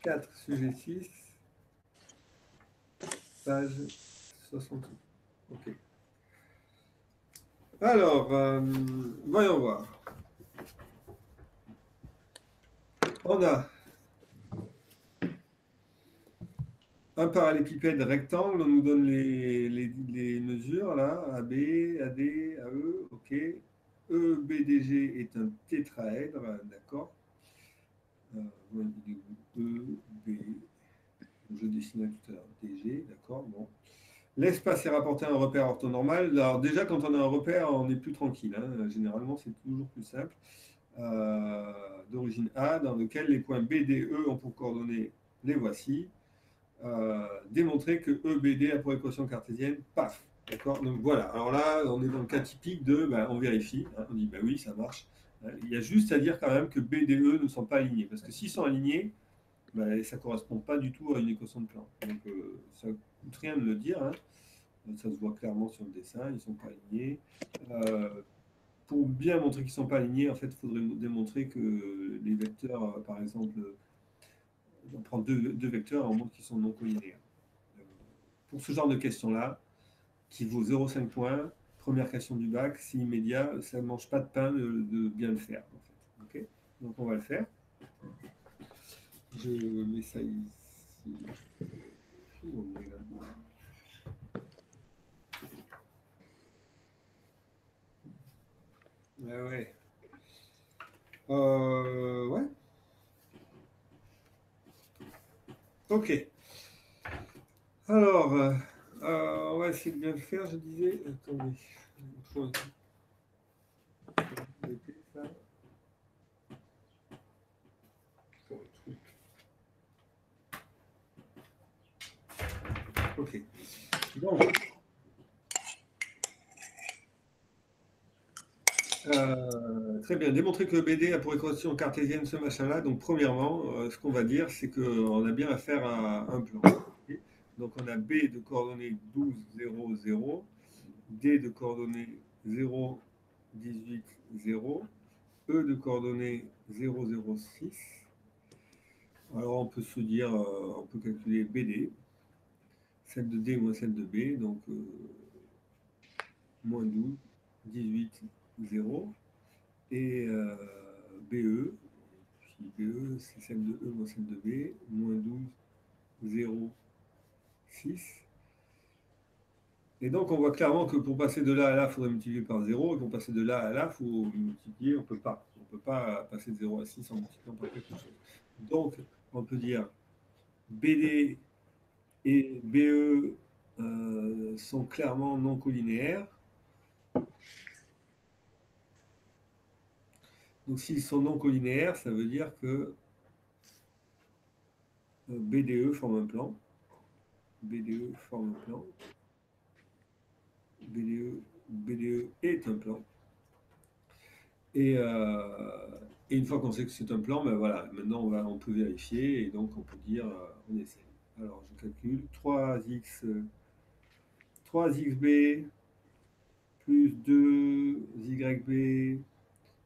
4, sujet 6, page 60. Ok. Alors, voyons voir. On a un parallélépipède rectangle, on nous donne les mesures, là, AB, AD, AE, ok. EBDG est un tétraèdre, d'accord. E, B, je dessinais tout à l'heure, DG, d'accord, bon. L'espace est rapporté à un repère orthonormal. Alors déjà, quand on a un repère, on est plus tranquille, hein. Généralement, c'est toujours plus simple. D'origine A, dans lequel les points B, D, E ont pour coordonnées, les voici. Démontrer que EBD a pour équation cartésienne, paf. D'accord. Donc voilà. Alors là, on est dans le cas typique de, on vérifie. Hein, on dit, oui, ça marche. Il y a juste à dire quand même que B, D, E ne sont pas alignés. Parce que s'ils sont alignés, ça ne correspond pas du tout à une équation de plan. Donc ça ne coûte rien de le dire. Hein. Ça se voit clairement sur le dessin. Ils ne sont pas alignés. Pour bien montrer qu'ils ne sont pas alignés, en fait, il faudrait démontrer que les vecteurs, par exemple, on prend deux vecteurs et on montre qu'ils sont non collinéaires. Pour ce genre de questions-là, qui vaut 0,5 points, première question du bac, c'est immédiat, ça ne mange pas de pain de bien le faire. En fait. Okay, donc on va le faire. Je mets ça ici. Ouais. Ouais. Ok. Alors, on va essayer de bien le faire, je disais. Attendez. Ça. Ok. Donc, très bien. Démontrer que BD a pour équation cartésienne ce machin-là. Donc, premièrement, ce qu'on va dire, c'est qu'on a bien affaire à un plan. Okay. Donc, on a B de coordonnées 12, 0, 0, D de coordonnées 0, 18, 0, E de coordonnées 0, 0, 6. Alors, on peut se dire, on peut calculer BD, celle de D moins celle de B, donc moins 12, 18, 0. Et BE, puis BE, c'est celle de E moins celle de B, moins 12, 0, 6. Et donc, on voit clairement que pour passer de là à là, il faudrait multiplier par 0. Et pour passer de là à là, il faut multiplier, on ne peut pas. On ne peut pas passer de 0 à 6 en multipliant par quelque chose. Donc, on peut dire BD et BE sont clairement non collinéaires. Donc, s'ils sont non collinéaires, ça veut dire que BDE forme un plan. BDE forme un plan. BDE est un plan. Et une fois qu'on sait que c'est un plan, voilà, maintenant on peut vérifier et donc on peut dire, on essaie. Alors je calcule 3xb plus 2yb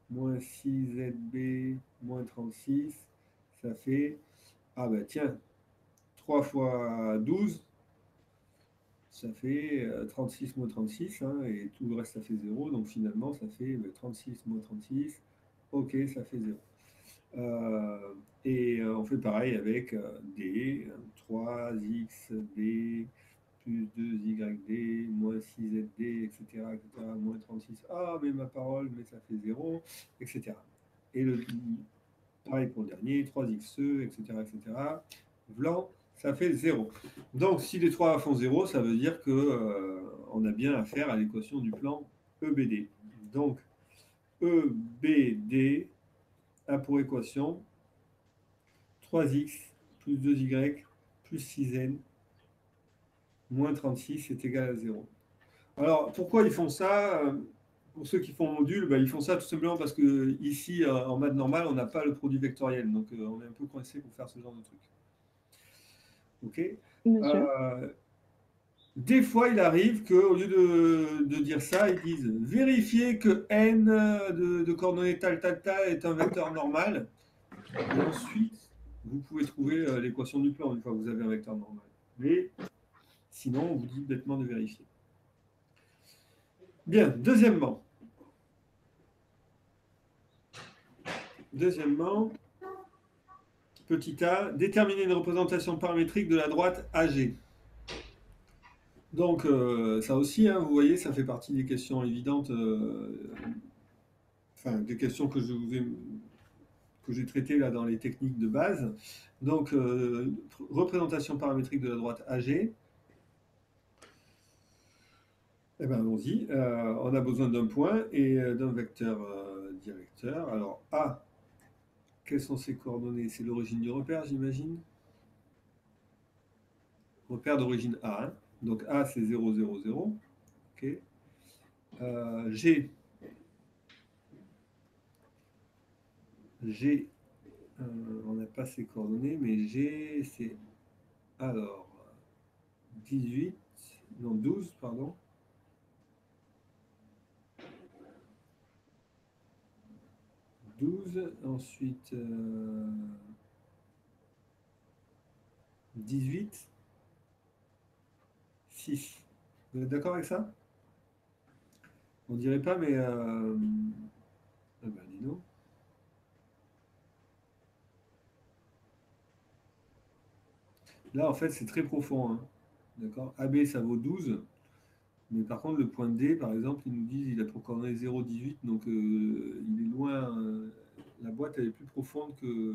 moins 6zb moins 36, ça fait, tiens, 3 fois 12, ça fait 36 moins 36, hein, et tout le reste ça fait 0, donc finalement ça fait 36 moins 36, ok, ça fait 0. Et on fait pareil avec D, 3xb plus 2yD moins 6zD, etc., moins 36. Ah, mais ma parole, mais ça fait 0, etc. Et pareil pour le dernier, 3xe, etc., etc. Blanc, ça fait 0. Donc, si les 3 font 0, ça veut dire qu'on a bien affaire à l'équation du plan EBD. Donc, EBD a pour équation 3x plus 2y plus 6n moins 36 est égal à 0. Alors, pourquoi ils font ça? Pour ceux qui font module, ils font ça tout simplement parce que ici, en maths normale, on n'a pas le produit vectoriel. Donc, on est un peu coincé pour faire ce genre de truc. OK. Des fois, il arrive qu'au lieu de dire ça, ils disent vérifier que n de coordonnées tal est un vecteur normal. Et ensuite, vous pouvez trouver l'équation du plan une fois que vous avez un vecteur normal. Mais sinon, on vous dit bêtement de vérifier. Bien, deuxièmement, petit a, déterminer une représentation paramétrique de la droite AG. Donc, ça aussi, hein, vous voyez, ça fait partie des questions évidentes, enfin, des questions que j'ai traitées là dans les techniques de base. Donc, représentation paramétrique de la droite AG. Eh bien, allons-y. On a besoin d'un point et d'un vecteur directeur. Alors, A, quelles sont ses coordonnées? C'est l'origine du repère, j'imagine. Repère d'origine A. Hein. Donc, A, c'est 0, 0, 0. OK. G. G, on n'a pas ses coordonnées, mais G, c'est alors 18, non 12, pardon. 12, ensuite 18, 6. Vous êtes d'accord avec ça? On dirait pas, mais ah ben, dis donc. Là, en fait, c'est très profond. Hein. D'accord? AB, ça vaut 12. Mais par contre, le point D, par exemple, ils nous disent qu'il a pour coordonnée 0,18. Donc, il est loin. La boîte, elle est plus profonde que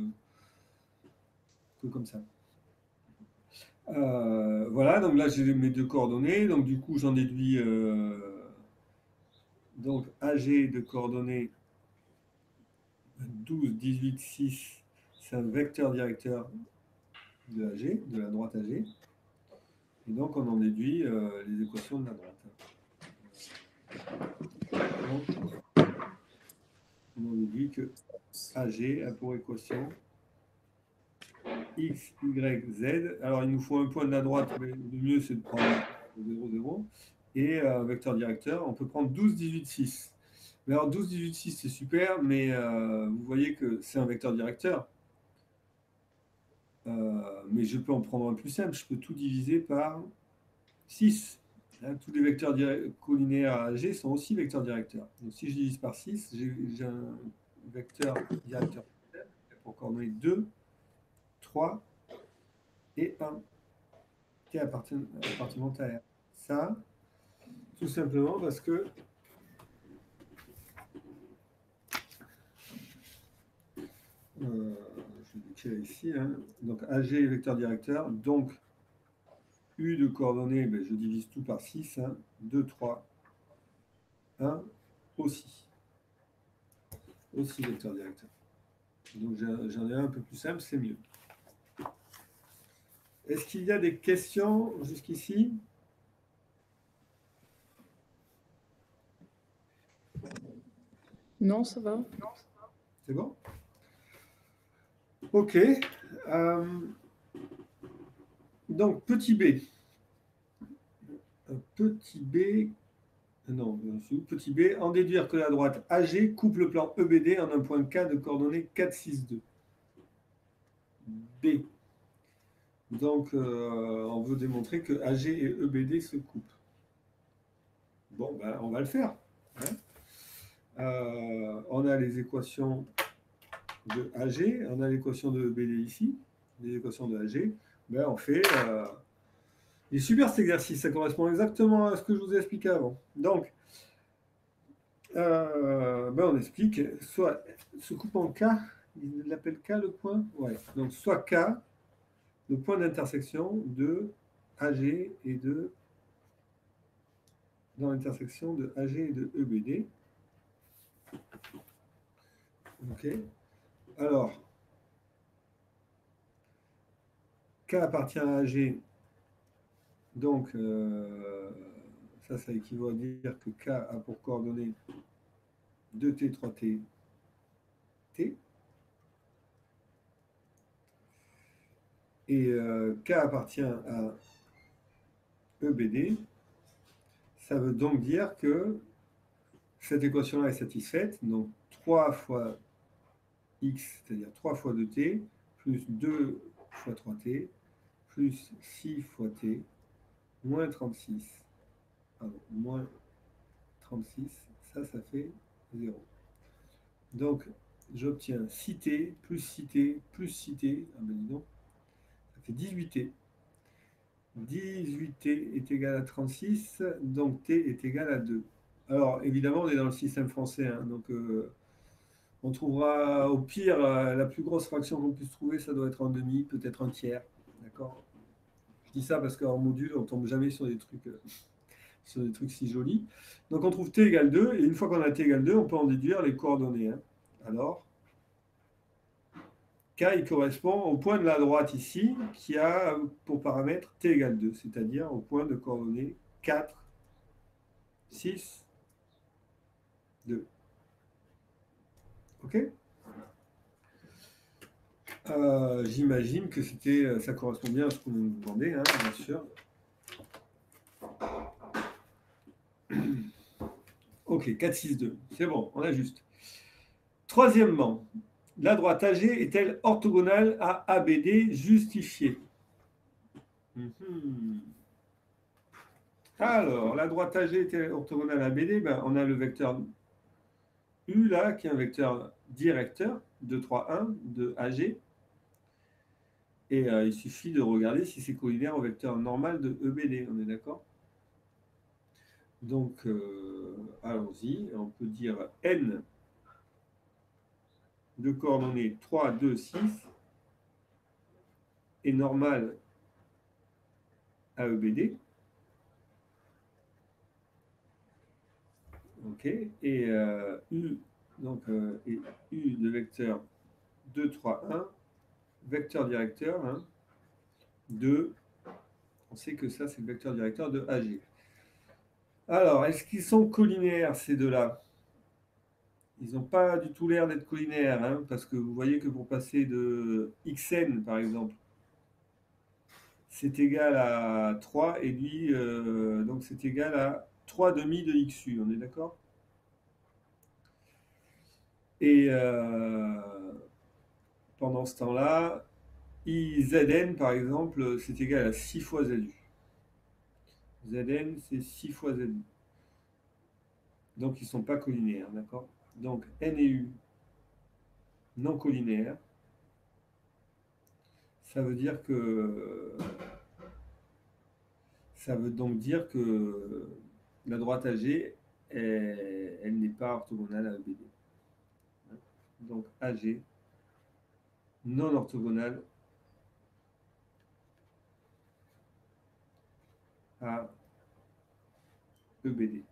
comme ça. Voilà, donc là, j'ai mes deux coordonnées. Donc, du coup, j'en déduis donc AG de coordonnées 12, 18, 6. C'est un vecteur directeur de AG, de la droite AG. Et donc, on en déduit les équations de la droite. Donc, on en déduit que AG a pour équation X, Y, Z. Alors, il nous faut un point de la droite, mais le mieux, c'est de prendre 0, 0. Et un vecteur directeur, on peut prendre 12, 18, 6. Mais alors, 12, 18, 6, c'est super, mais vous voyez que c'est un vecteur directeur. Mais je peux en prendre un plus simple. Je peux tout diviser par 6. Hein, tous les vecteurs collinéaires à G sont aussi vecteurs directeurs. Donc, si je divise par 6, j'ai un vecteur directeur pour coordonner 2, 3 et 1 qui est appartenant à R. Ça, tout simplement parce que je vais l'écrire ici. Hein. Donc AG est vecteur directeur. Donc U de coordonnées, ben, je divise tout par 6. Hein. 2, 3, 1 aussi. Aussi vecteur directeur. Donc j'en ai un peu plus simple, c'est mieux. Est-ce qu'il y a des questions jusqu'ici? Non, ça va. C'est bon? Ok. Donc, petit b. Petit b. Non, petit b. En déduire que la droite AG coupe le plan EBD en un point K de coordonnées 4, 6, 2. B. Donc, on veut démontrer que AG et EBD se coupent. Bon, ben, on va le faire. Hein. On a les équations de AG, on a l'équation de EBD ici, les équations de AG. Ben, on fait... il est super cet exercice, ça correspond exactement à ce que je vous ai expliqué avant. Donc, ben, on explique, soit se coupe en K, il l'appelle K le point? Ouais, donc soit K, le point d'intersection de AG et de dans l'intersection de AG et de EBD. Ok. Alors, K appartient à AG, donc ça équivaut à dire que K a pour coordonnées 2T, 3T, T. Et K appartient à EBD. Ça veut donc dire que cette équation-là est satisfaite. Donc 3 fois X, c'est-à-dire 3 fois 2T, plus 2 fois 3t, plus 6 fois t, moins 36. Pardon, moins 36, ça fait 0. Donc, j'obtiens 6t, plus 6t, plus 6t. Ah ben dis donc, ça fait 18t. 18t est égal à 36, donc t est égal à 2. Alors, évidemment, on est dans le système français, hein, donc on trouvera au pire la plus grosse fraction qu'on puisse trouver, ça doit être un demi, peut-être un tiers. D'accord? Je dis ça parce qu'en module, on ne tombe jamais sur des trucs si jolis. Donc on trouve t égale 2, et une fois qu'on a t égale 2, on peut en déduire les coordonnées. Hein. Alors, K, il correspond au point de la droite ici, qui a pour paramètre t égale 2, c'est-à-dire au point de coordonnées 4, 6, 2. OK? J'imagine que ça correspond bien à ce qu'on nous demandait, hein, bien sûr. OK, 4, 6, 2. C'est bon, on ajuste. Troisièmement, la droite AG est-elle orthogonale à ABD justifiée? Alors, la droite AG est-elle orthogonale à ABD? Ben, on a le vecteur U là, qui est un vecteur directeur, 2, 3, 1 de AG. Et il suffit de regarder si c'est collinaire au vecteur normal de EBD, on est d'accord? Donc, allons-y. On peut dire N de coordonnées 3, 2, 6 est normal à EBD. OK. Et U, donc, et U de vecteur 2, 3, 1, vecteur directeur, hein, 2. On sait que ça, c'est le vecteur directeur de AG. Alors, est-ce qu'ils sont collinaires, ces deux-là? Ils n'ont pas du tout l'air d'être collinaires, hein, parce que vous voyez que pour passer de xn, par exemple, c'est égal à 3, et lui, donc c'est égal à 3 demi de xu, on est d'accord? Et pendant ce temps-là, izn, par exemple, c'est égal à 6 fois zu. Zn, c'est 6 fois zu. Donc, ils ne sont pas collinaires, d'accord? Donc, n et u, non collinaires. Ça veut dire que... Ça veut donc dire que la droite AG, elle n'est pas orthogonale à EBD. Donc AG, non orthogonale à EBD.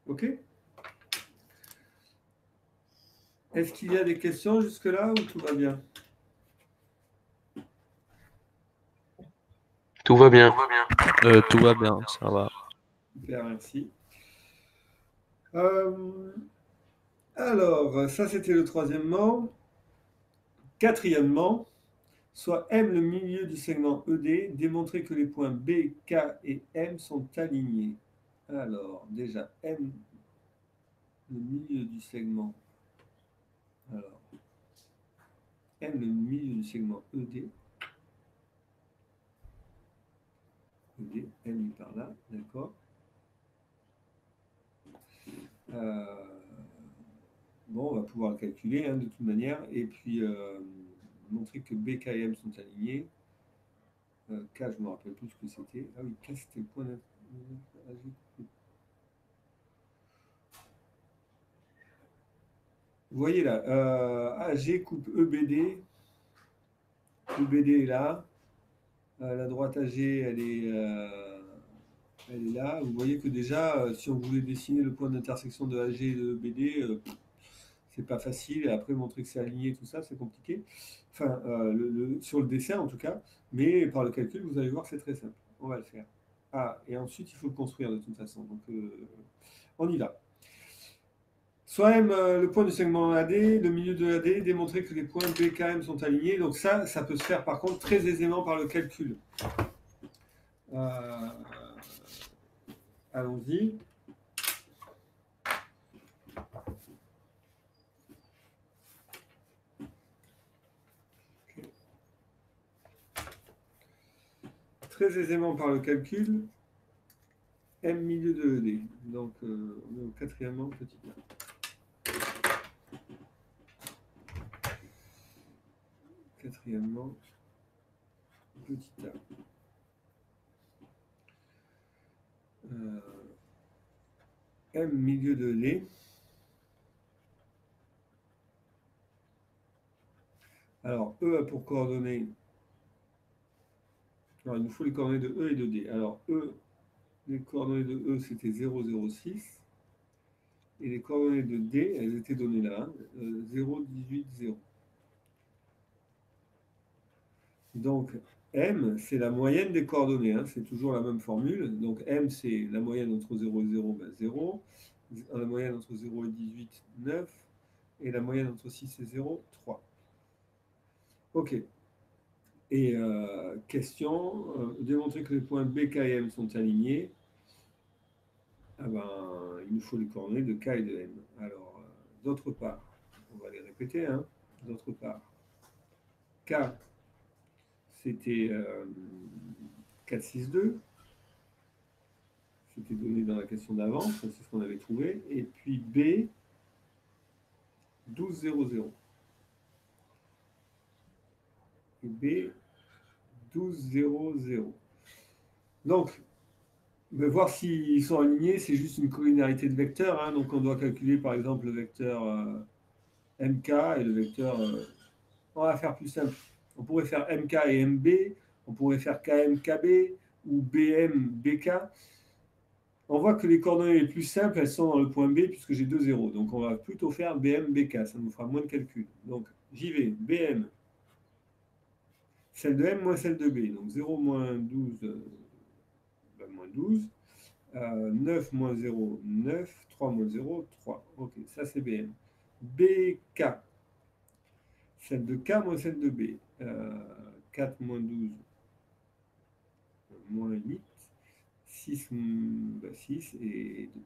OK? Est-ce qu'il y a des questions jusque-là ou tout va bien? Tout va bien. Tout va bien, ça va. Super, merci. Alors, ça c'était le troisièmement. Quatrièmement, soit M le milieu du segment ED, démontrer que les points B, K et M sont alignés. Alors, déjà, M le milieu du segment. Alors, M le milieu du segment ED. ED, M par là, d'accord. Bon, on va pouvoir le calculer hein, de toute manière. Et puis, montrer que B, K et M sont alignés. K, je ne me rappelle plus ce que c'était. Ah oui, K, c'était le point d'AG. Vous voyez là, AG coupe EBD. EBD est là. La droite AG, elle est là. Vous voyez que déjà, si on voulait dessiner le point d'intersection de AG et de EBD, c'est pas facile. Et après, montrer que c'est aligné, tout ça, c'est compliqué. Enfin, sur le dessin en tout cas. Mais par le calcul, vous allez voir, c'est très simple. On va le faire. Ah, et ensuite, il faut le construire de toute façon. Donc, on y va. Soit M, le point du segment AD, le milieu de AD, démontrer que les points B, K, M sont alignés. Donc ça peut se faire par contre très aisément par le calcul. Allons-y. très aisément par le calcul M milieu de ED. Donc, on est au quatrièmement petit a. Quatrièmement petit a. M milieu de ED. Alors, E a pour coordonnées. Alors, il nous faut les coordonnées de E et de D. Alors, E, les coordonnées de E, c'était 0, 0, 6. Et les coordonnées de D, elles étaient données là, 0, 18, 0. Donc, M, c'est la moyenne des coordonnées. Hein, c'est toujours la même formule. Donc, M, c'est la moyenne entre 0 et 0, ben 0. La moyenne entre 0 et 18, 9. Et la moyenne entre 6 et 0, 3. OK. Et question, démontrer que les points B, K et M sont alignés. Ah ben, il nous faut les coordonnées de K et de M. Alors, d'autre part, on va les répéter. Hein, d'autre part, K, c'était 4, 6, 2. C'était donné dans la question d'avant, c'est ce qu'on avait trouvé. Et puis B, 12, 0, 0. Et B, 12, 0, 0. Donc, voir s'ils sont alignés, c'est juste une collinéarité de vecteurs. Hein, donc, on doit calculer, par exemple, le vecteur MK et le vecteur... on va faire plus simple. On pourrait faire MK et MB, on pourrait faire KM, KB, ou BM, BK. On voit que les coordonnées les plus simples, elles sont dans le point B, puisque j'ai 2 zéros. Donc, on va plutôt faire BM, BK. Ça nous fera moins de calcul. Donc, j'y vais. BM. Celle de M moins celle de B. Donc, 0 moins 12, moins 12. 9 moins 0, 9. 3 moins 0, 3. OK, ça, c'est BM. BK. Celle de K moins celle de B. 4 moins 12, moins 8. 6, 6 et 2.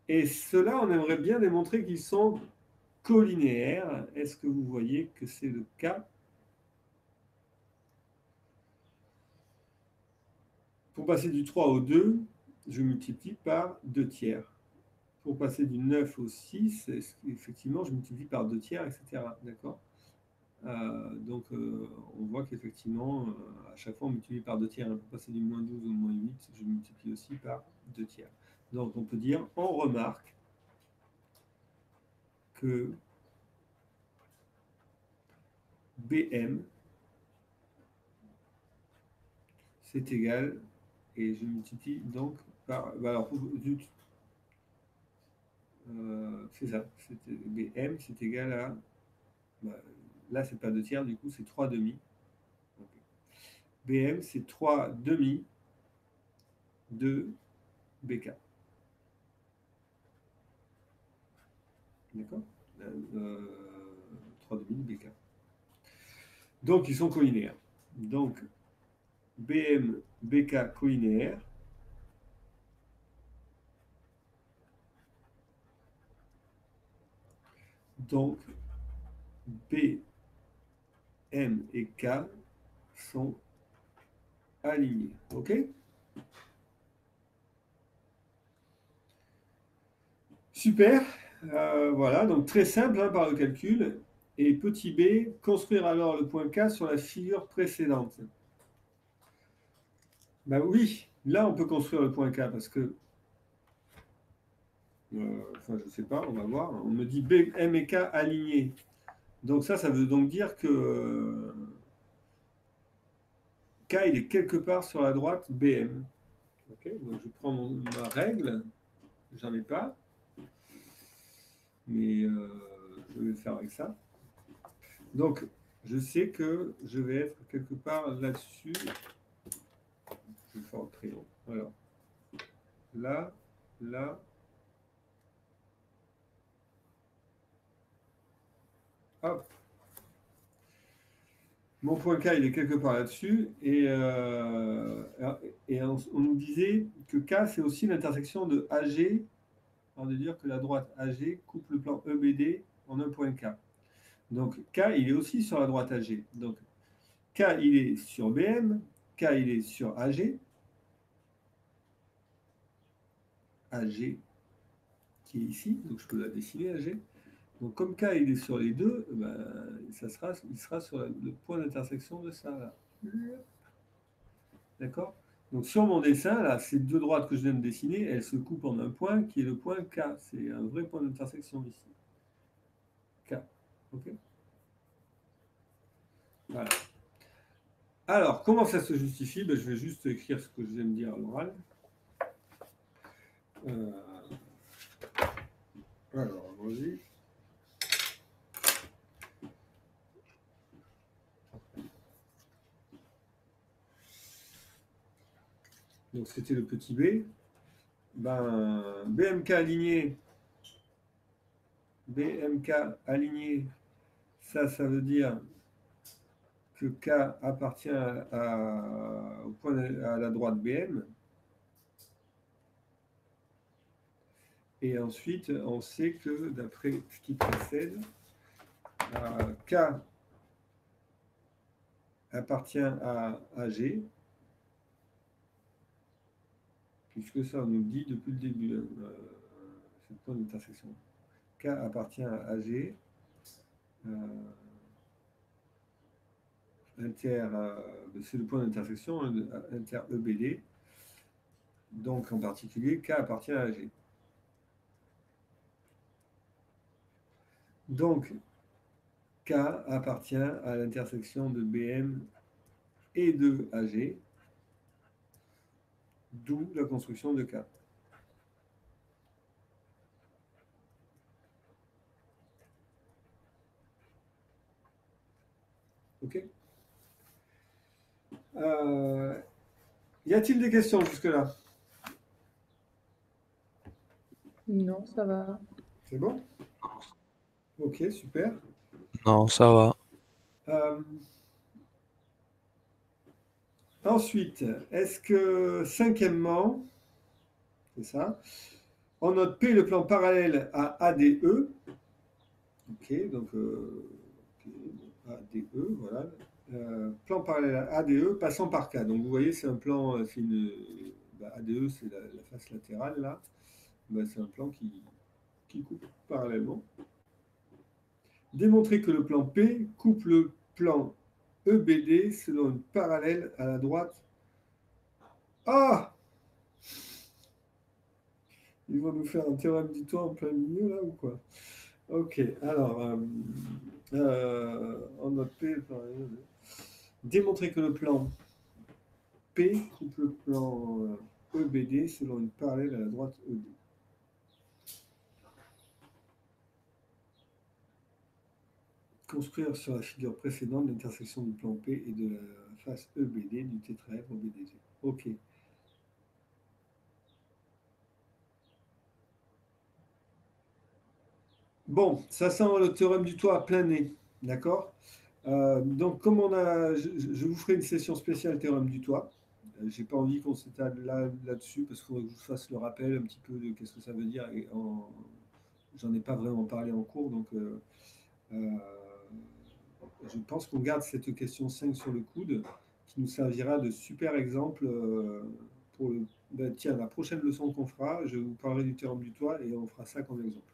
Et cela, on aimerait bien démontrer qu'ils sont collinéaires. Est-ce que vous voyez que c'est le cas? Pour passer du 3 au 2, je multiplie par 2 tiers. Pour passer du 9 au 6, effectivement, je multiplie par 2 tiers, etc. D'accord? Donc, on voit qu'effectivement, à chaque fois, on multiplie par 2 tiers. Pour passer du moins 12 au moins 8, je multiplie aussi par 2 tiers. Donc, on peut dire, on remarque que BM, c'est égal, et je multiplie donc par... alors, c'est ça, BM, c'est égal à... là, c'est pas 2 tiers, du coup, c'est 3 demi. Okay. BM, c'est 3 demi de BK. D'accord 3 demi de BK. Donc, ils sont collinéaires. Donc, BM, BK collinéaires. Donc, B, M et K sont alignés. OK? Super. Voilà, donc très simple hein, par le calcul. Et petit b, construire alors le point K sur la figure précédente. Ben oui, là on peut construire le point K parce que... enfin, je ne sais pas, on va voir. On me dit B, M et K alignés. Donc ça veut donc dire que K, il est quelque part sur la droite BM. Okay, donc je prends ma règle, j'en ai pas, mais je vais le faire avec ça. Donc, je sais que je vais être quelque part là-dessus. Je vais faire le crayon. Alors, là, là. Hop. Mon point K, il est quelque part là-dessus. Et on nous disait que K, c'est aussi l'intersection de AG. On veut dire que la droite AG coupe le plan EBD en un point K. Donc, K, il est aussi sur la droite AG. Donc, K, il est sur BM. K il est sur AG, AG qui est ici, donc je peux la dessiner AG. Donc comme K il est sur les deux, ben, il sera sur le point d'intersection de ça là. D'accord? Donc sur mon dessin, là, ces deux droites que je viens de dessiner, elles se coupent en un point qui est le point K. C'est un vrai point d'intersection ici. K. OK? Voilà. Alors, comment ça se justifie? Ben, je vais juste écrire ce que je viens de dire à l'oral. Alors, allons-y. Donc, c'était le petit b. Ben, BMK aligné, ça veut dire que K appartient au point à la droite BM. Et ensuite, on sait que, d'après ce qui précède, K appartient à AG, puisque ça, on nous le dit depuis le début, c'est le point d'intersection. K appartient à AG, c'est le point d'intersection inter-EBD, donc en particulier, K appartient à AG. Donc, K appartient à l'intersection de BM et de AG, d'où la construction de K. OK? Y a-t-il des questions jusque-là? Non, ça va. C'est bon? OK, super. Non, ça va. Ensuite, est-ce que, cinquièmement, c'est ça, on note P le plan parallèle à ADE. OK, donc ADE, voilà. Plan parallèle à ADE passant par K. Donc vous voyez, c'est un plan, ADE, c'est la face latérale là. Ben, c'est un plan qui coupe parallèlement. Démontrer que le plan P coupe le plan EBD selon une parallèle à la droite. Ah! Ils vont nous faire un théorème du toit en plein milieu là ou quoi? Ok, alors en note P, démontrer que le plan P coupe le plan EBD selon une parallèle à la droite ED. Construire sur la figure précédente l'intersection du plan P et de la face EBD du tétraèdre BDG. Ok. Bon, ça sent le théorème du toit à plein nez, d'accord? Donc, comme je vous ferai une session spéciale théorème du toit. J'ai pas envie qu'on s'étale là-dessus parce qu'il faudrait que je vous fasse le rappel un petit peu de qu'est-ce que ça veut dire. J'en ai pas vraiment parlé en cours, donc je pense qu'on garde cette question 5 sur le coude, qui nous servira de super exemple pour tiens, la prochaine leçon qu'on fera, je vous parlerai du théorème du toit et on fera ça comme exemple.